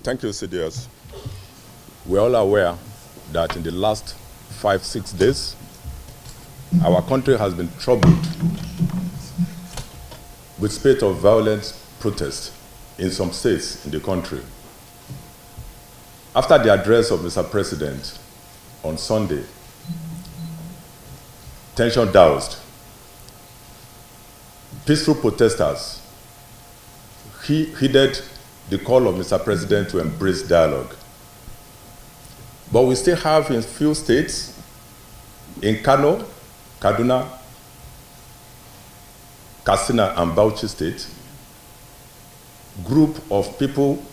Thank you, CDS. We're all aware that in the last 5-6 days, our country has been troubled with spate of violent protest in some states in the country. After the address of Mr. President on Sunday, tension doused. Peaceful protesters heeded the call of Mr. President to embrace dialogue. But we still have in few states, in Kano, Kaduna, Katsina, and Bauchi State, group of people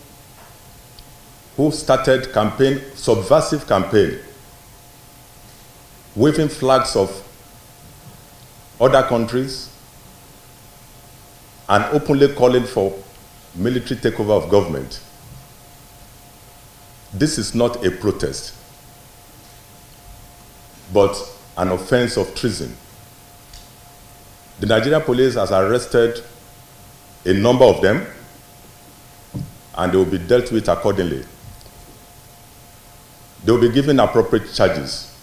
who started campaign, subversive campaign, waving flags of other countries and openly calling for military takeover of government. This is not a protest, but an offense of treason. The Nigerian police has arrested a number of them, and they will be dealt with accordingly. They will be given appropriate charges.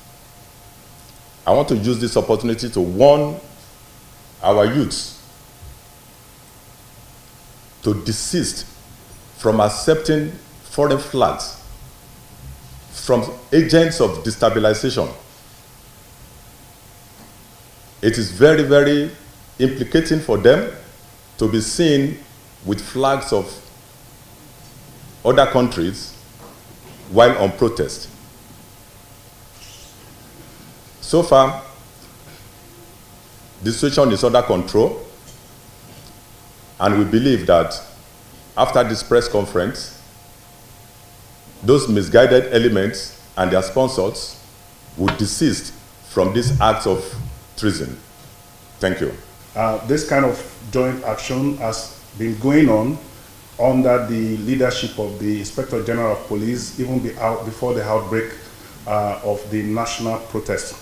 I want to use this opportunity to warn our youths to desist from accepting foreign flags from agents of destabilization. It is very, very implicating for them to be seen with flags of other countries while on protest. So far, the situation is under control, and we believe that after this press conference, those misguided elements and their sponsors will desist from these acts of treason. Thank you. This kind of joint action has been going on under the leadership of the Inspector General of Police, even before the outbreak of the national protest.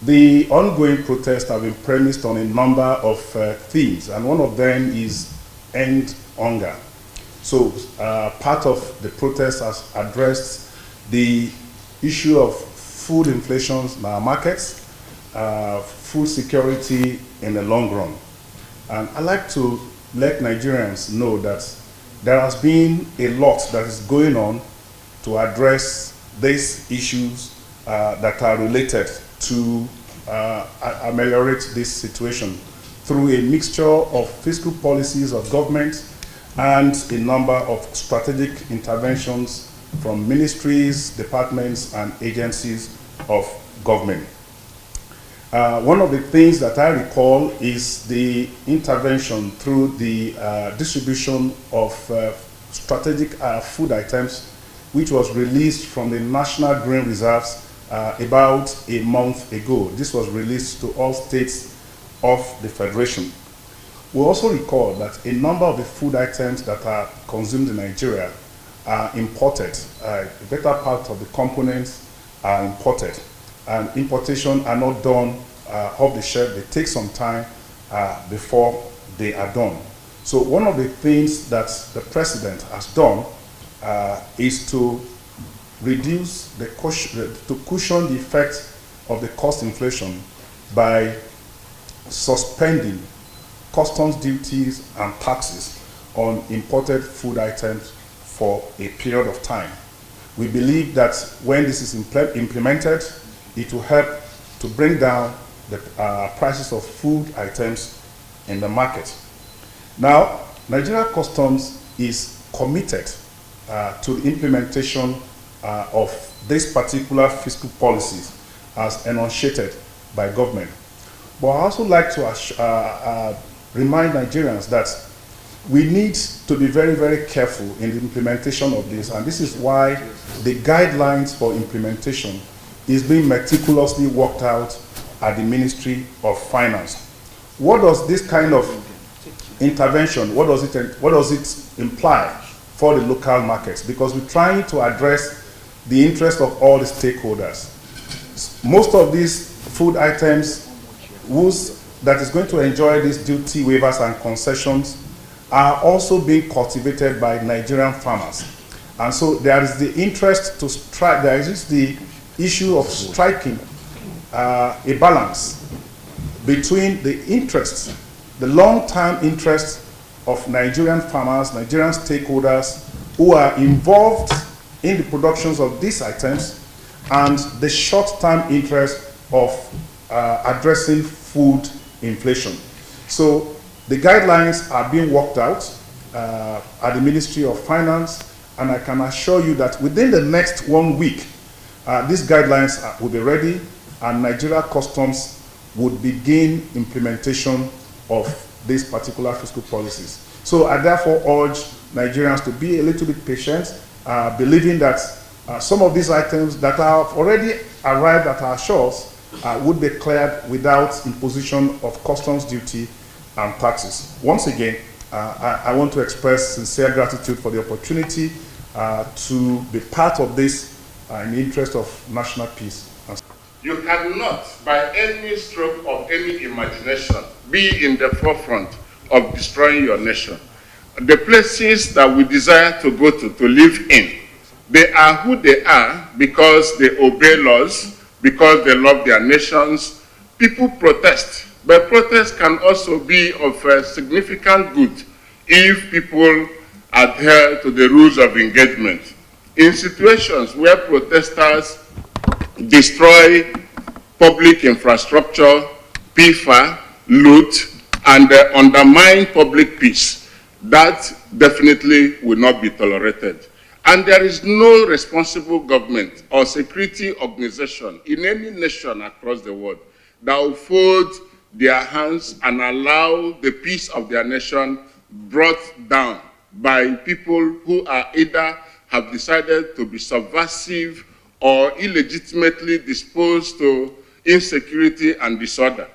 The ongoing protests have been premised on a number of themes, and one of them is end hunger. So part of the protest has addressed the issue of food inflation in our markets, food security in the long run. And I'd like to let Nigerians know that there has been a lot that is going on to address these issues that are related to ameliorate this situation through a mixture of fiscal policies of government and a number of strategic interventions from ministries, departments, and agencies of government. One of the things that I recall is the intervention through the distribution of strategic food items, which was released from the National Grain Reserves about a month ago. This was released to all states of the Federation. We also recall that a number of the food items that are consumed in Nigeria are imported. A better part of the components are imported, and importation are not done off the shelf. They take some time before they are done. So one of the things that the President has done is to reduce to cushion the effect of the cost inflation by suspending customs duties and taxes on imported food items for a period of time. We believe that when this is implemented, it will help to bring down the prices of food items in the market. Now, Nigeria Customs is committed to the implementation of this particular fiscal policies as enunciated by government. But I also like to remind Nigerians that we need to be very, very careful in the implementation of this, and this is why the guidelines for implementation is being meticulously worked out at the Ministry of Finance. What does this kind of intervention, what does it imply for the local markets? Because we're trying to address the interest of all the stakeholders. Most of these food items that is going to enjoy these duty waivers and concessions are also being cultivated by Nigerian farmers. And so there is the interest to strike, there is the issue of striking a balance between the interests, the long-term interests of Nigerian farmers, Nigerian stakeholders who are involved in the productions of these items, and the short-term interest of addressing food inflation. So the guidelines are being worked out at the Ministry of Finance, and I can assure you that within the next 1 week, these guidelines will be ready, and Nigeria Customs would begin implementation of these particular fiscal policies. So I therefore urge Nigerians to be a little bit patient, believing that some of these items that have already arrived at our shores would be cleared without imposition of customs duty and taxes. Once again, I want to express sincere gratitude for the opportunity to be part of this in the interest of national peace. You cannot, by any stroke of any imagination, be in the forefront of destroying your nation. The places that we desire to go to live in, they are who they are because they obey laws, because they love their nations. People protest, but protest can also be of significant good if people adhere to the rules of engagement. In situations where protesters destroy public infrastructure, PIFA, loot, and undermine public peace, that definitely will not be tolerated. And there is no responsible government or security organization in any nation across the world that will fold their hands and allow the peace of their nation brought down by people who are either have decided to be subversive or illegitimately disposed to insecurity and disorder.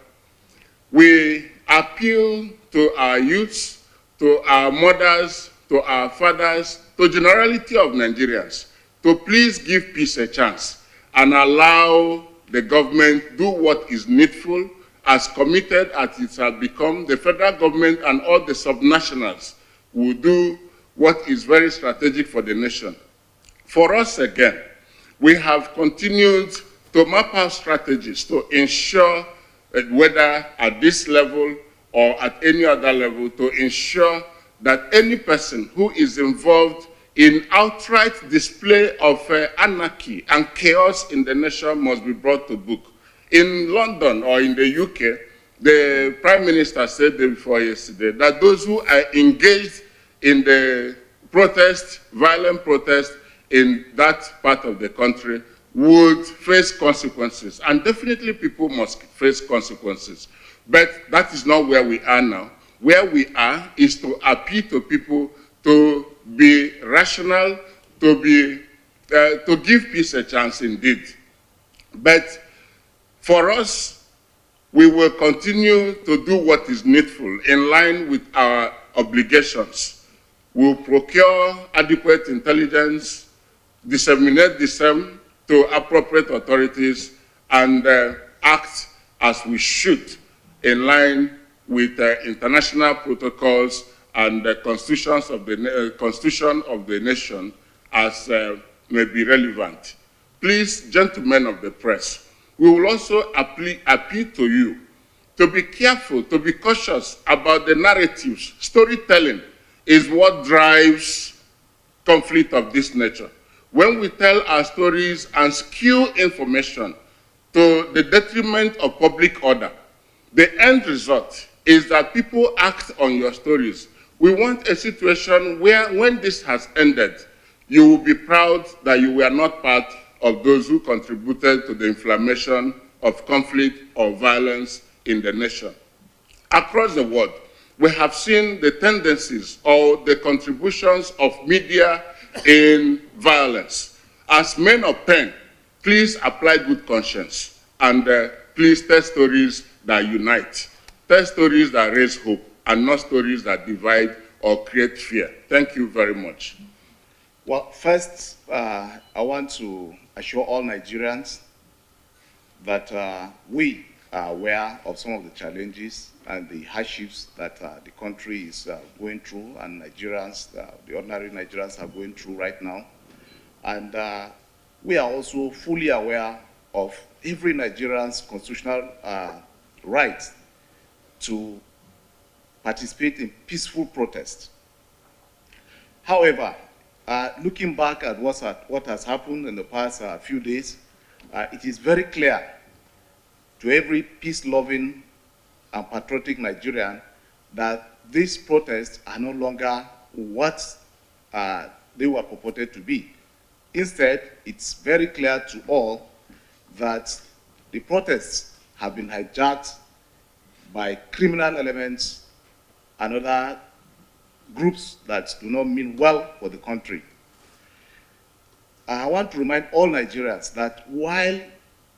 We appeal to our youths, to our mothers, to our fathers, to the generality of Nigerians, to please give peace a chance and allow the government do what is needful. As committed as it has become, the federal government and all the subnationals will do what is very strategic for the nation. For us again, we have continued to map out strategies to ensure that whether at this level or at any other level, to ensure that any person who is involved in outright display of anarchy and chaos in the nation must be brought to book. In London or in the UK, the Prime Minister said before yesterday that those who are engaged in the protest, violent protest in that part of the country would face consequences. And definitely people must face consequences. But that is not where we are now. Where we are is to appeal to people to be rational, to give peace a chance indeed. But for us, we will continue to do what is needful in line with our obligations. We will procure adequate intelligence, disseminate the same to appropriate authorities, and act as we should in line with international protocols and the constitution of the nation as may be relevant. Please, gentlemen of the press, we will also appeal to you to be careful, to be cautious about the narratives. Storytelling is what drives conflict of this nature. When we tell our stories and skew information to the detriment of public order, the end result is that people act on your stories. We want a situation where, when this has ended, you will be proud that you were not part of those who contributed to the inflammation of conflict or violence in the nation. Across the world, we have seen the tendencies or the contributions of media in violence. As men of pen, please apply good conscience and please tell stories that unite. Tell stories that raise hope and not stories that divide or create fear. Thank you very much. Well, first, I want to assure all Nigerians that we are aware of some of the challenges and the hardships that the country is going through, and Nigerians, the ordinary Nigerians are going through right now. And we are also fully aware of every Nigerian's constitutional right to participate in peaceful protest. However, looking back at what has happened in the past few days, it is very clear to every peace-loving and patriotic Nigerian that these protests are no longer what they were purported to be. Instead, it's very clear to all that the protests have been hijacked by criminal elements and other groups that do not mean well for the country. I want to remind all Nigerians that while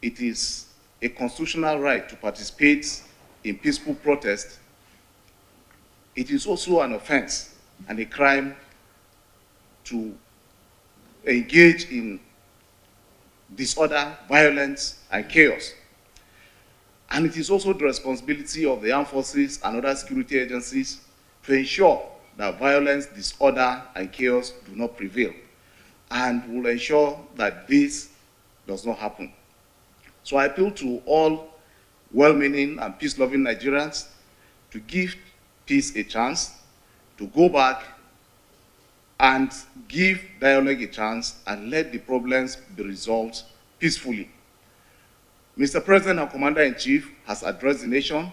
it is a constitutional right to participate in peaceful protest, it is also an offense and a crime to engage in disorder, violence, and chaos. And it is also the responsibility of the armed forces and other security agencies to ensure that violence, disorder, and chaos do not prevail, and will ensure that this does not happen. So I appeal to all well-meaning and peace-loving Nigerians to give peace a chance, to go back and give dialogue a chance, and let the problems be resolved peacefully. Mr. President and Commander-in-Chief has addressed the nation.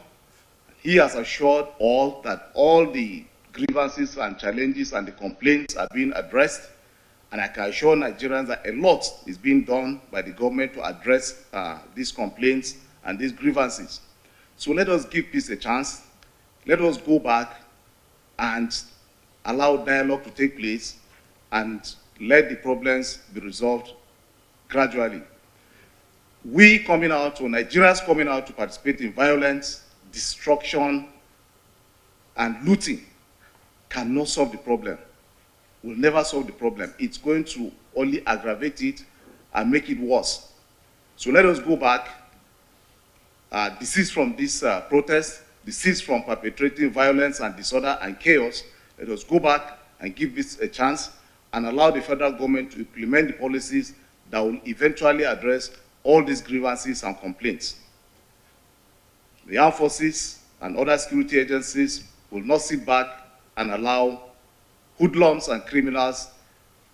He has assured all that all the grievances and challenges and the complaints are being addressed, and I can assure Nigerians that a lot is being done by the government to address these complaints and these grievances. So let us give peace a chance. Let us go back and allow dialogue to take place and let the problems be resolved gradually. We coming out, or Nigerians coming out to participate in violence, destruction, and looting cannot solve the problem. Will never solve the problem. It's going to only aggravate it and make it worse. So let us go back, desist from this protest, desist from perpetrating violence and disorder and chaos. Let us go back and give this a chance and allow the federal government to implement the policies that will eventually address all these grievances and complaints. The armed forces and other security agencies will not sit back and allow hoodlums and criminals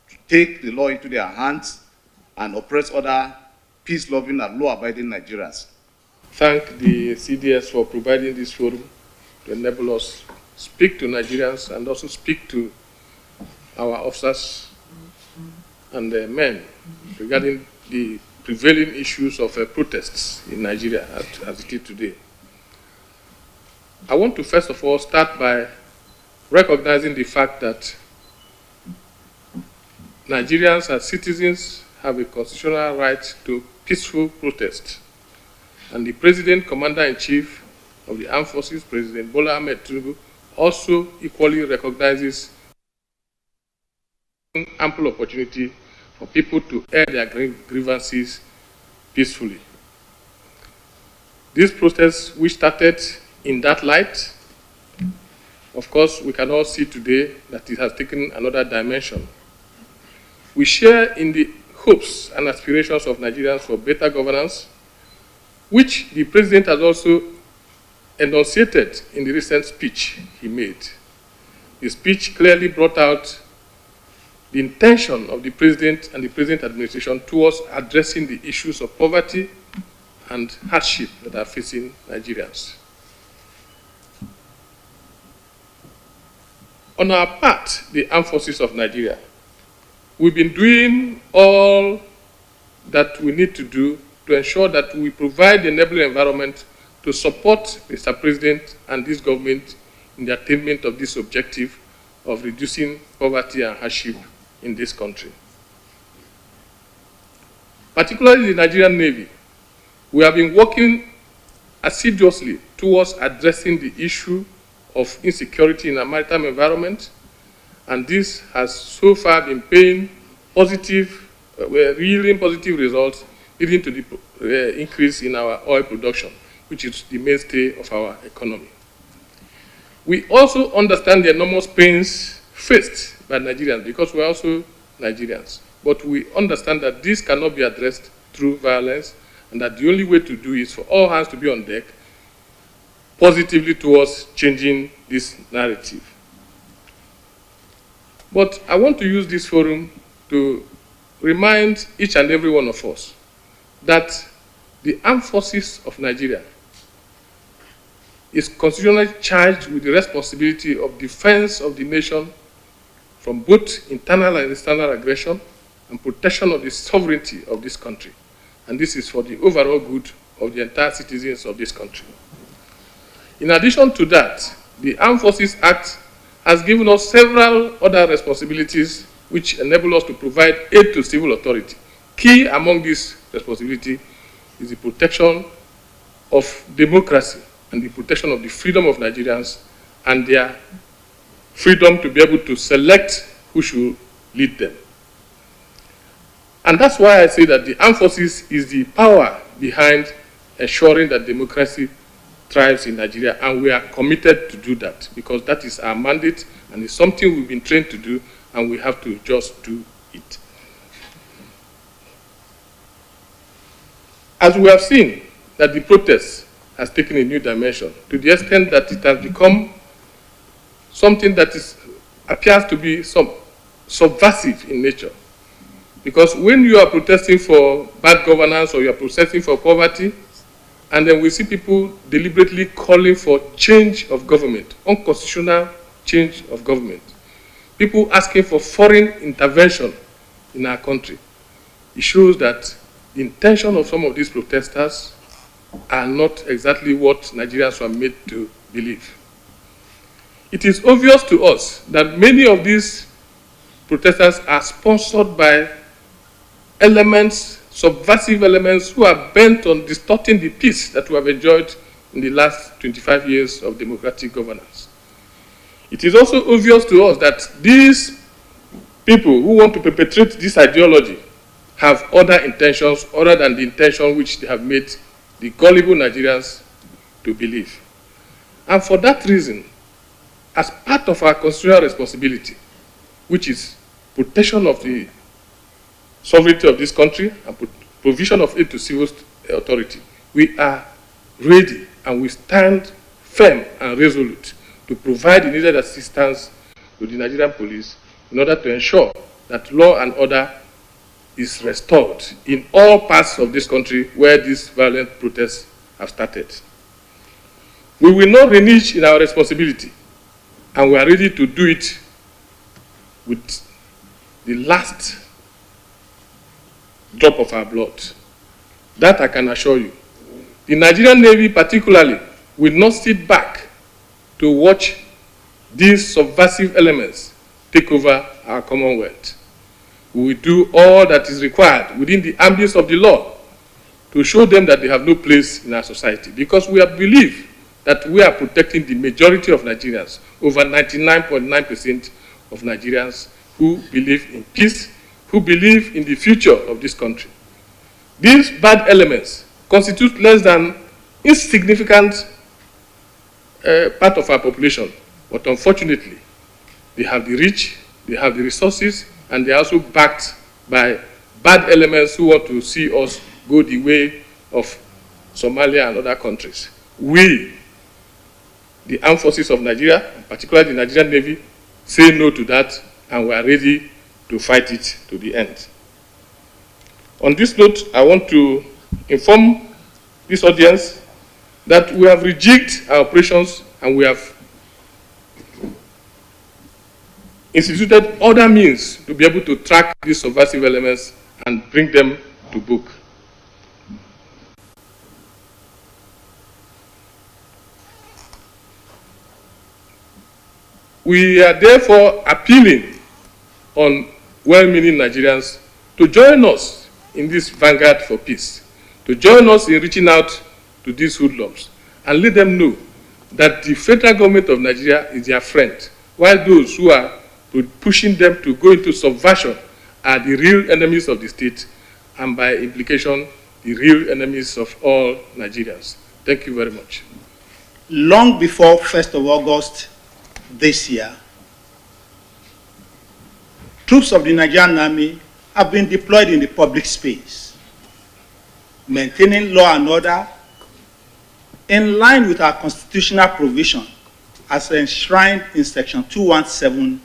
to take the law into their hands and oppress other peace-loving and law-abiding Nigerians. Thank the CDS for providing this forum to enable us speak to Nigerians and also speak to our officers and the men regarding the prevailing issues of protests in Nigeria as it is today. I want to first of all start by recognizing the fact that Nigerians as citizens have a constitutional right to peaceful protest. And the President, Commander-in-Chief of the Armed Forces, President Bola Ahmed Tinubu, also equally recognizes ample opportunity for people to air their grievances peacefully. This protest, which started in that light, of course, we can all see today that it has taken another dimension. We share in the hopes and aspirations of Nigerians for better governance, which the President has also enunciated in the recent speech he made. The speech clearly brought out the intention of the President and the President administration towards addressing the issues of poverty and hardship that are facing Nigerians. On our part, the Armed Forces of Nigeria, we've been doing all that we need to do to ensure that we provide the enabling environment to support Mr. President and this government in the attainment of this objective of reducing poverty and hardship in this country. Particularly the Nigerian Navy, we have been working assiduously towards addressing the issue of insecurity in a maritime environment, and this has so far been paying really positive results, leading to the increase in our oil production. which is the mainstay of our economy. We also understand the enormous pains faced by Nigerians, because we're also Nigerians. But we understand that this cannot be addressed through violence, and that the only way to do is for all hands to be on deck positively towards changing this narrative. But I want to use this forum to remind each and every one of us that the armed forces of Nigeria is constitutionally charged with the responsibility of defense of the nation from both internal and external aggression and protection of the sovereignty of this country. And this is for the overall good of the entire citizens of this country. In addition to that, the Armed Forces Act has given us several other responsibilities which enable us to provide aid to civil authority. Key among these responsibilities is the protection of democracy and the protection of the freedom of Nigerians and their freedom to be able to select who should lead them. And that's why I say that the armed forces is the power behind ensuring that democracy thrives in Nigeria, and we are committed to do that because that is our mandate and it's something we've been trained to do, and we have to just do it. As we have seen that the protest has taken a new dimension to the extent that it has become something that appears to be subversive in nature. Because when you are protesting for bad governance or you are protesting for poverty, and then we see people deliberately calling for change of government, unconstitutional change of government, people asking for foreign intervention in our country, it shows that the intention of some of these protesters are not exactly what Nigerians were made to believe. It is obvious to us that many of these protesters are sponsored by elements, subversive elements, who are bent on distorting the peace that we have enjoyed in the last 25 years of democratic governance. It is also obvious to us that these people who want to perpetrate this ideology have other intentions other than the intention which they have made the gullible Nigerians to believe. And for that reason, as part of our constitutional responsibility, which is protection of the sovereignty of this country and provision of aid to civil authority, we are ready and we stand firm and resolute to provide the needed assistance to the Nigerian police in order to ensure that law and order is restored in all parts of this country where these violent protests have started. We will not renege in our responsibility, and we are ready to do it with the last drop of our blood. That I can assure you. The Nigerian Navy particularly will not sit back to watch these subversive elements take over our Commonwealth. We will do all that is required within the ambit of the law to show them that they have no place in our society, because we believe that we are protecting the majority of Nigerians, over 99.9% of Nigerians who believe in peace, who believe in the future of this country. These bad elements constitute less than insignificant part of our population, but unfortunately, they have the reach, they have the resources, and they are also backed by bad elements who want to see us go the way of Somalia and other countries. We, the armed forces of Nigeria, particularly the Nigerian Navy, say no to that, and we are ready to fight it to the end. On this note, I want to inform this audience that we have rejigged our operations and we have instituted other means to be able to track these subversive elements and bring them to book. We are therefore appealing on well-meaning Nigerians to join us in this vanguard for peace, to join us in reaching out to these hoodlums and let them know that the federal government of Nigeria is their friend, while those who are pushing them to go into subversion are the real enemies of the state and by implication, the real enemies of all Nigerians. Thank you very much. Long before 1st of August this year, troops of the Nigerian Army have been deployed in the public space, maintaining law and order in line with our constitutional provision as enshrined in Section 217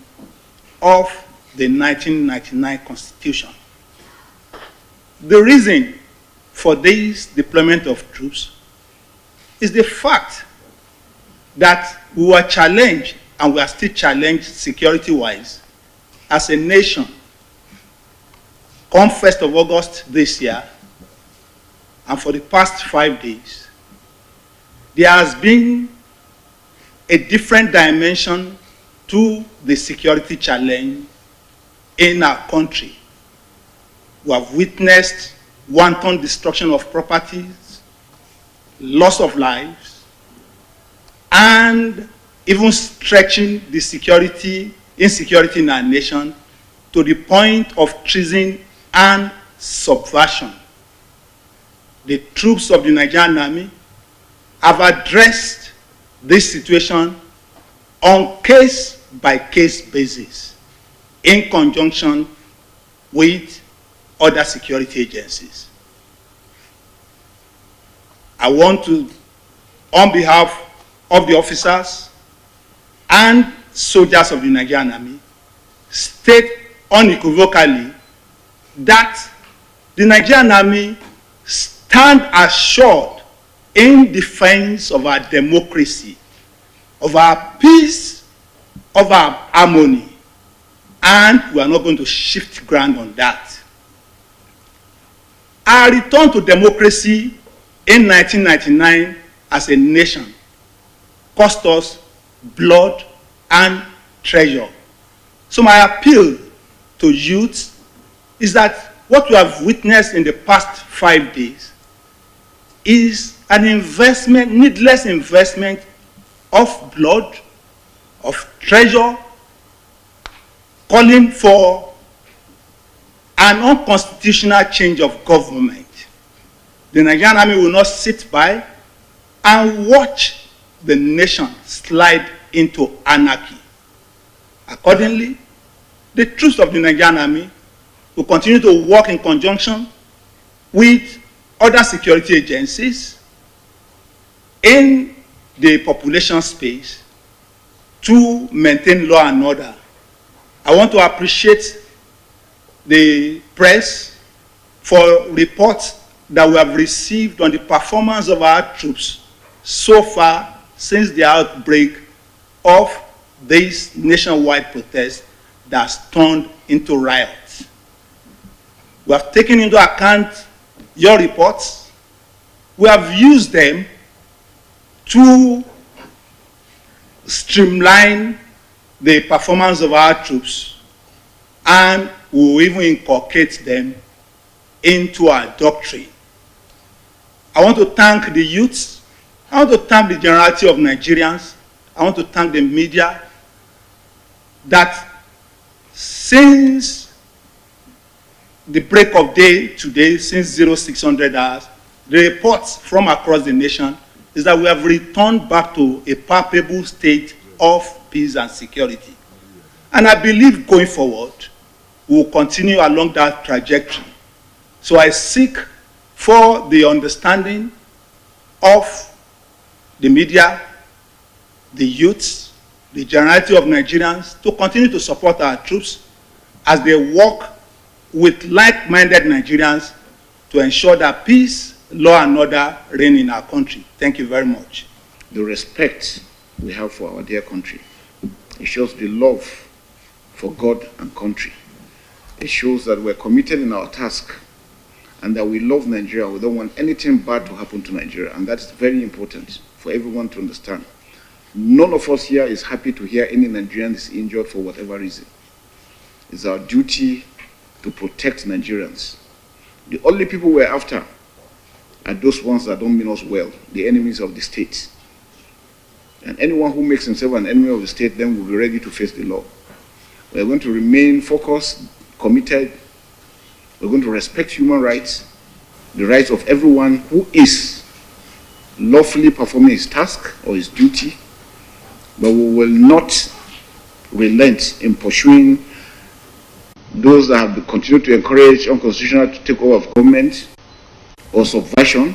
of the 1999 Constitution. The reason for this deployment of troops is the fact that we were challenged, and we are still challenged security-wise as a nation. Come 1st of August this year, and for the past 5 days, there has been a different dimension to the security challenge in our country. We have witnessed wanton destruction of properties, loss of lives, and even stretching the insecurity in our nation to the point of treason and subversion. The troops of the Nigerian Army have addressed this situation on case-by-case basis in conjunction with other security agencies. I want to, on behalf of the officers and soldiers of the Nigerian Army, state unequivocally that the Nigerian Army stand assured in defense of our democracy, of our peace, of our harmony, and we are not going to shift ground on that. Our return to democracy in 1999 as a nation cost us blood and treasure. So my appeal to youth is that what we have witnessed in the past 5 days is an investment, needless investment of blood, of treasure, calling for an unconstitutional change of government. The Nigerian Army will not sit by and watch the nation slide into anarchy. Accordingly, the troops of the Nigerian Army will continue to work in conjunction with other security agencies in the population space to maintain law and order. I want to appreciate the press for reports that we have received on the performance of our troops so far since the outbreak of this nationwide protest that has turned into riots. We have taken into account your reports. We have used them to streamline the performance of our troops, and we will even inculcate them into our doctrine. I want to thank the youths. I want to thank the generality of Nigerians. I want to thank the media that since the break of day today, since 0600 hours, the reports from across the nation is that we have returned back to a palpable state of peace and security. And I believe going forward, we will continue along that trajectory. So I seek for the understanding of the media, the youths, the generality of Nigerians to continue to support our troops as they work with like-minded Nigerians to ensure that peace, law, and order reign in our country. Thank you very much. The respect we have for our dear country, it shows the love for God and country. It shows that we're committed in our task and that we love Nigeria. We don't want anything bad to happen to Nigeria, and that's very important for everyone to understand. None of us here is happy to hear any Nigerian is injured for whatever reason. It's our duty to protect Nigerians. The only people we're after are those ones that don't mean us well, the enemies of the state. And anyone who makes himself an enemy of the state then will be ready to face the law. We're going to remain focused, committed. We're going to respect human rights, the rights of everyone who is lawfully performing his task or his duty, but we will not relent in pursuing those that have continued to encourage unconstitutional takeover of government or subversion,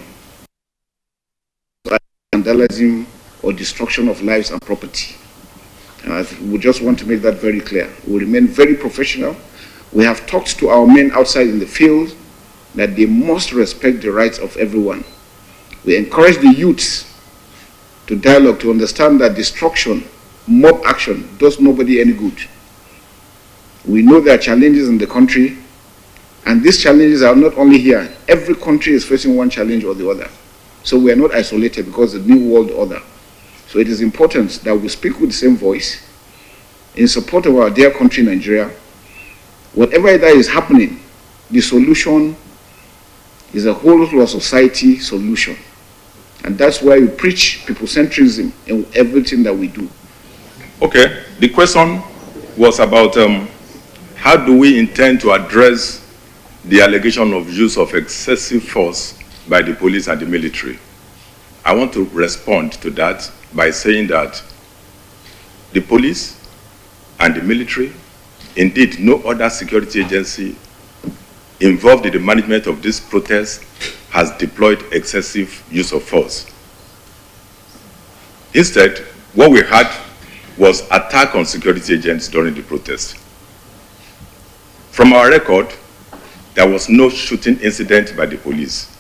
vandalism, or destruction of lives and property. And we just want to make that very clear. We remain very professional. We have talked to our men outside in the field that they must respect the rights of everyone. We encourage the youths to dialogue, to understand that destruction, mob action, does nobody any good. We know there are challenges in the country, and these challenges are not only here. Every country is facing one challenge or the other. So we are not isolated because of the new world order. So it is important that we speak with the same voice in support of our dear country, Nigeria. Whatever that is happening, the solution is a whole of society solution. And that's why we preach people-centrism in everything that we do. Okay, the question was about how do we intend to address the allegation of use of excessive force by the police and the military. I want to respond to that by saying that the police and the military, indeed no other security agency involved in the management of this protest has deployed excessive use of force. Instead, what we had was attack on security agents during the protest. From our record, there was no shooting incident by the police.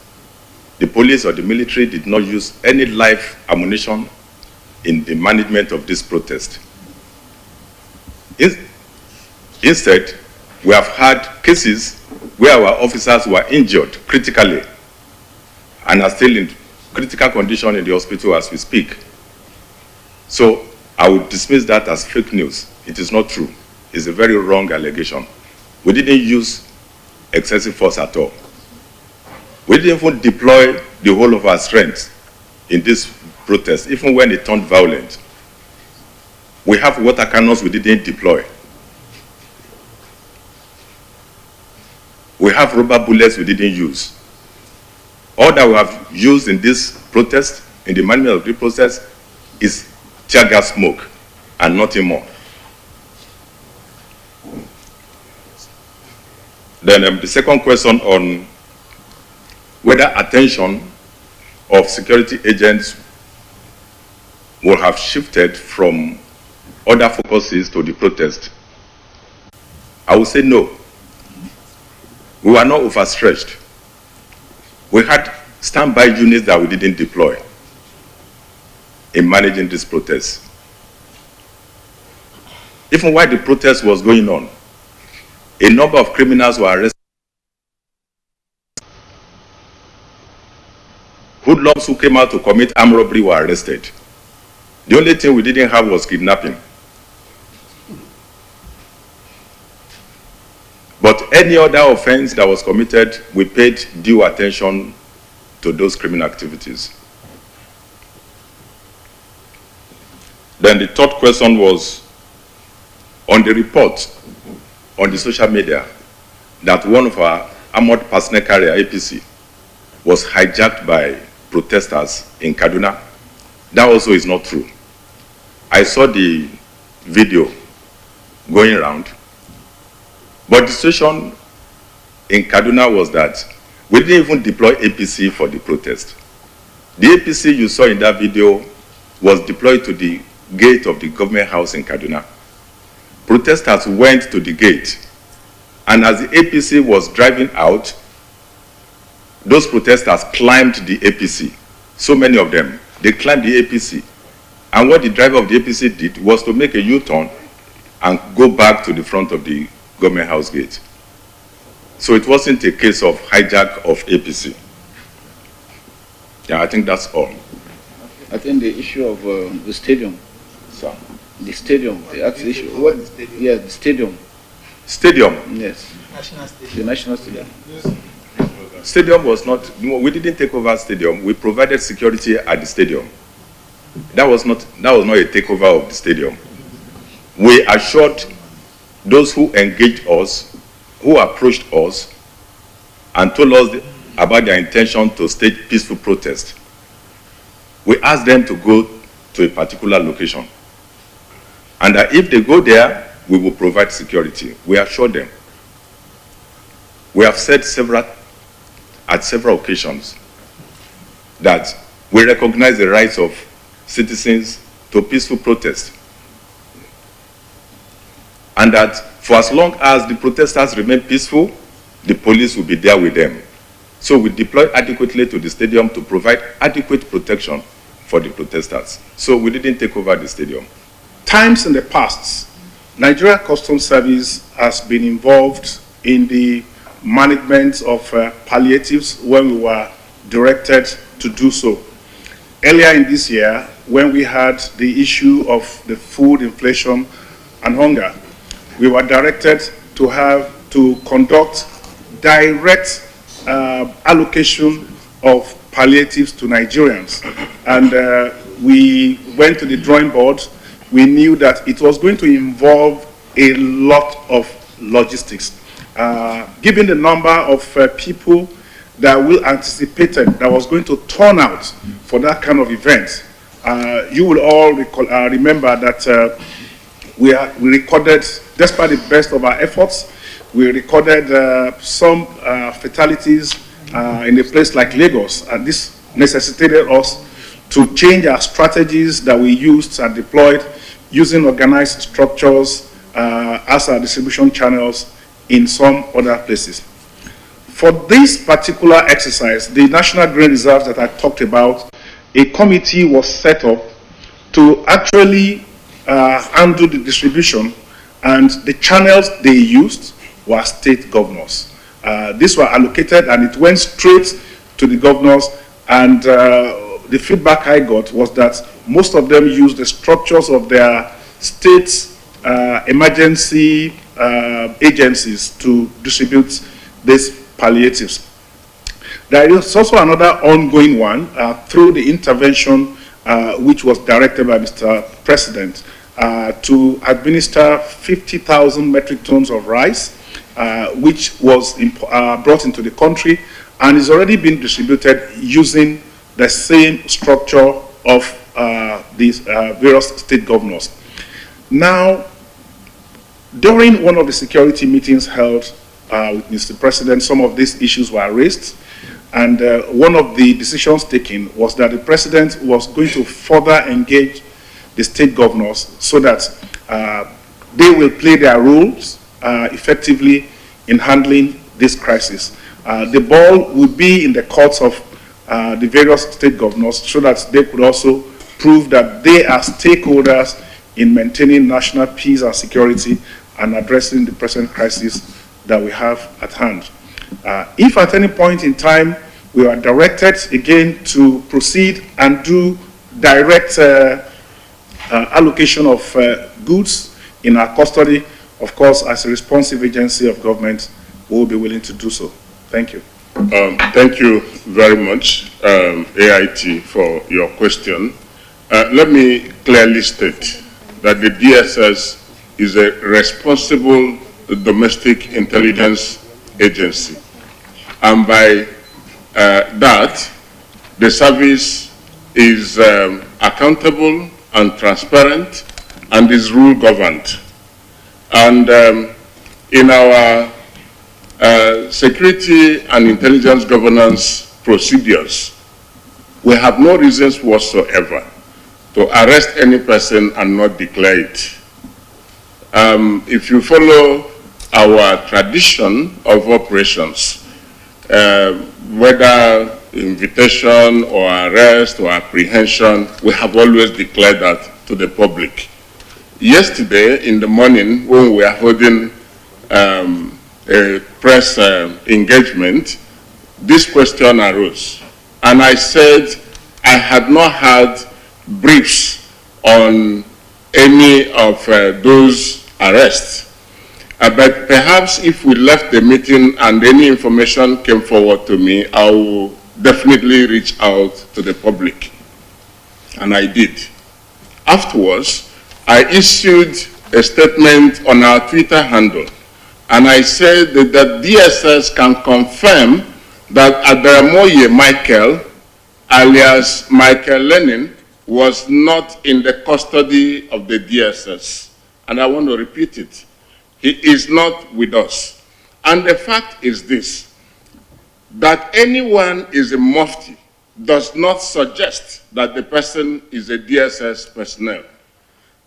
The police or the military did not use any live ammunition in the management of this protest. Instead, we have had cases where our officers were injured critically and are still in critical condition in the hospital as we speak. So I would dismiss that as fake news. It is not true. It's a very wrong allegation. We didn't use excessive force at all. We didn't even deploy the whole of our strength in this protest, even when it turned violent. We have water cannons we didn't deploy. We have rubber bullets we didn't use. All that we have used in this protest, in the management of the protest, is tear gas smoke and nothing more. Then the second question on whether attention of security agents will have shifted from other focuses to the protest. I would say no. We were not overstretched. We had standby units that we didn't deploy in managing this protest. Even while the protest was going on, a number of criminals were arrested. Hoodlums who came out to commit armed robbery were arrested. The only thing we didn't have was kidnapping. But any other offense that was committed, we paid due attention to those criminal activities. Then the third question was on the report on the social media that one of our armored personnel carrier, APC, was hijacked by protesters in Kaduna. That also is not true. I saw the video going around, but the situation in Kaduna was that we didn't even deploy APC for the protest. The APC you saw in that video was deployed to the gate of the government house in Kaduna. Protesters went to the gate, and as the APC was driving out, those protesters climbed the APC. So many of them, they climbed the APC. And what the driver of the APC did was to make a U-turn and go back to the front of the government house gate. So it wasn't a case of hijack of APC. Yeah, I think that's all. I think the issue of the stadium. So, The stadium, that's the issue. What? Yeah, the stadium. Stadium. Yes. The national stadium. Stadium was not, we didn't take over stadium. We provided security at the stadium. That was not a takeover of the stadium. We assured those who engaged us, who approached us, and told us about their intention to stage peaceful protest. we ask them to go to a particular location. And that if they go there, we will provide security. We assure them. We have said at several occasions that we recognize the rights of citizens to peaceful protest. And that for as long as the protesters remain peaceful, the police will be there with them. So we deploy adequately to the stadium to provide adequate protection for the protesters. So we didn't take over the stadium. Times in the past, Nigeria Customs Service has been involved in the management of palliatives when we were directed to do so. Earlier in this year, when we had the issue of the food inflation and hunger, we were directed to conduct direct allocation of palliatives to Nigerians. And we went to the drawing board. We knew that it was going to involve a lot of logistics. Given the number of people that we anticipated that was going to turn out for that kind of event, you will all remember that we recorded, despite the best of our efforts, we recorded some fatalities in a place like Lagos, and this necessitated us to change our strategies that we used and deployed using organized structures as our distribution channels in some other places. For this particular exercise, the National Grain Reserves that I talked about, a committee was set up to actually handle the distribution, and the channels they used were state governors. These were allocated and it went straight to the governors, and the feedback I got was that most of them used the structures of their state emergency agencies to distribute these palliatives. There is also another ongoing one through the intervention which was directed by Mr. President to administer 50,000 metric tons of rice, which was brought into the country and is already being distributed using the same structure of these various state governors. Now, during one of the security meetings held with Mr. President, some of these issues were raised, and one of the decisions taken was that the President was going to further engage the state governors so that they will play their roles effectively in handling this crisis. The ball would be in the courts of the various state governors so that they could also prove that they are stakeholders in maintaining national peace and security and addressing the present crisis that we have at hand. If at any point in time we are directed again to proceed and do direct allocation of goods in our custody, of course, as a responsive agency of government, we will be willing to do so. Thank you. Thank you very much, AIT, for your question. Let me clearly state that the DSS is a responsible domestic intelligence agency. And by that, the service is accountable and transparent and is rule governed. And in our security and intelligence governance procedures, we have no reasons whatsoever to arrest any person and not declare it. If you follow our tradition of operations, whether invitation or arrest or apprehension, we have always declared that to the public. Yesterday in the morning, when we were holding a press engagement, this question arose. And I said I had not had briefs on any of those arrests. But perhaps if we left the meeting and any information came forward to me, I will definitely reach out to the public. And I did. Afterwards, I issued a statement on our Twitter handle, and I said that the DSS can confirm that Adaramoye Michael alias Michael Lenin, was not in the custody of the DSS. And I want to repeat it. He is not with us. And the fact is this, that anyone is a mufti does not suggest that the person is a DSS personnel.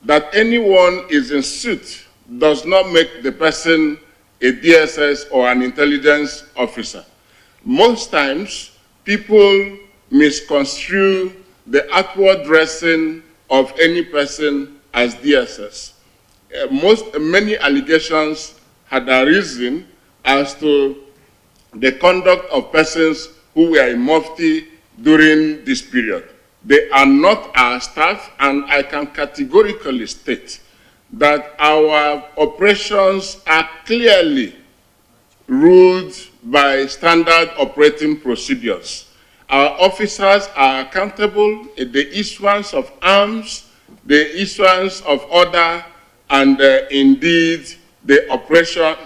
That anyone is in suit does not make the person a DSS or an intelligence officer. Most times, people misconstrue the outward dressing of any person as DSS. Many allegations had arisen as to the conduct of persons who were in Mufti during this period. They are not our staff, and I can categorically state that our operations are clearly ruled by standard operating procedures. Our officers are accountable in the issuance of arms, the issuance of order, and indeed the operation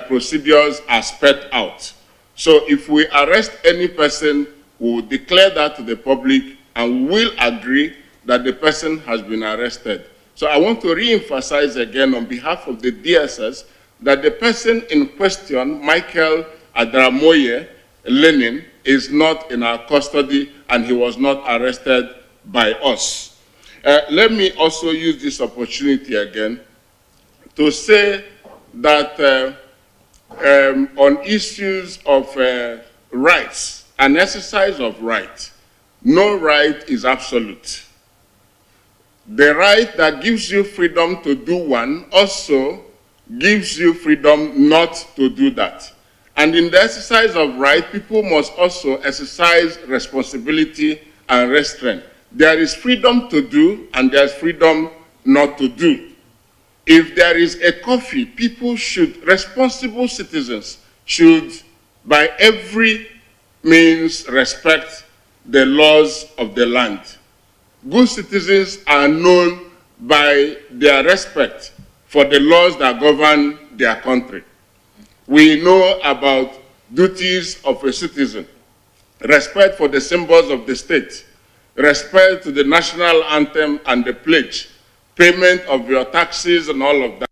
procedures are spelled out. So if we arrest any person, we will declare that to the public and will agree that the person has been arrested. So I want to re-emphasize again on behalf of the DSS that the person in question, Michael Adramoye Lenin, is not in our custody and he was not arrested by us. Let me also use this opportunity again to say that on issues of rights, an exercise of right, no right is absolute. The right that gives you freedom to do one also gives you freedom not to do that. And in the exercise of right, people must also exercise responsibility and restraint. There is freedom to do and there is freedom not to do. If there is a coffee, people should, responsible citizens should by every means respect the laws of the land. Good citizens are known by their respect for the laws that govern their country. We know about duties of a citizen, respect for the symbols of the state, respect to the national anthem and the pledge, payment of your taxes and all of that.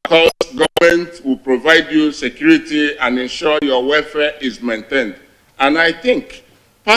Because government will provide you security and ensure your welfare is maintained. And I think